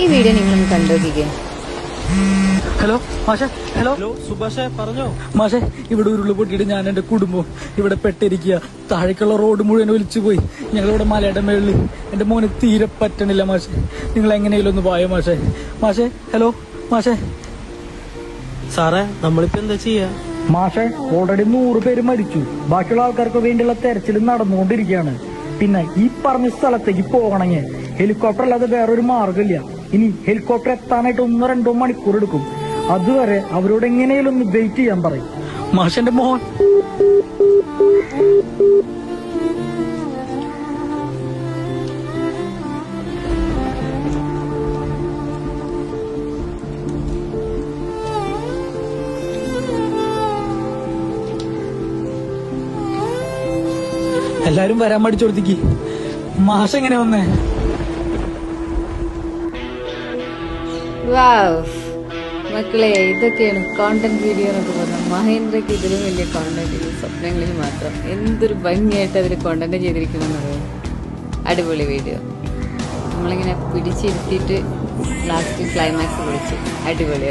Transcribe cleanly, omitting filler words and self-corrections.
ഈ വീഡിയോ നിങ്ങളൊന്ന് കണ്ടുനോക്കിക്കേ. ഹലോ മാഷെ. ഹലോ സുഭാഷേ, പറഞ്ഞോ. മാഷെ, ഇവിടെ ഉരുള് പൊട്ടിയിട്ട് ഞാൻ എന്റെ കുടുംബം ഇവിടെ പെട്ടിരിക്കുക. താഴേക്കുള്ള റോഡ് മുഴുവൻ ഒലിച്ചുപോയി. ഞങ്ങളിവിടെ മലയുടെ മേളിൽ. എന്റെ മോന് തീരെ പറ്റണില്ല മാഷെ. നിങ്ങൾ എങ്ങനെയെങ്കിലും ഒന്ന് പോയോ മാഷെ. മാഷെ, ഹലോ മാഷെ. സാറേ, നമ്മളിപ്പോ എന്താ ചെയ്യാ? മാഷെ, ഓൾറെഡി 100 പേര് മരിച്ചു. ബാക്കിയുള്ള ആൾക്കാർക്ക് വേണ്ടിയുള്ള തെരച്ചിൽ നടന്നുകൊണ്ടിരിക്കുകയാണ്. പിന്നെ ഈ പറഞ്ഞ സ്ഥലത്തേക്ക് പോകണമെങ്കിൽ ഹെലികോപ്റ്റർ അല്ലാതെ വേറൊരു മാർഗമില്ല. ഇനി ഹെലികോപ്റ്റർ എത്താനായിട്ട് 1-2 മണിക്കൂർ എടുക്കും. അതുവരെ അവരോട് എങ്ങനെയും ഒന്ന് വെയിറ്റ് ചെയ്യാൻ പറയും. മാഷന്റെ മോൻ എല്ലാരും വരാൻ മടിച്ചു കൊടുത്തേക്ക്. മാഷ എങ്ങനെ വന്നേ? മക്കളെ, ഇതൊക്കെയാണ് കോണ്ടന്റ് വീഡിയോ എന്നൊക്കെ പറഞ്ഞാൽ. മഹേന്ദ്രയ്ക്ക് ഇതിലും വലിയ കോണ്ടന്റ് സ്വപ്നങ്ങളിൽ മാത്രം. എന്തൊരു ഭംഗിയായിട്ട് അതിൽ കോണ്ടന്റ് ചെയ്തിരിക്കുന്നറിയാം. അടിപൊളി വീഡിയോ. നമ്മളിങ്ങനെ പിടിച്ചിരുത്തിയിട്ട് ലാസ്റ്റ് ക്ലൈമാക്സ് വിളിച്ച് അടിപൊളി.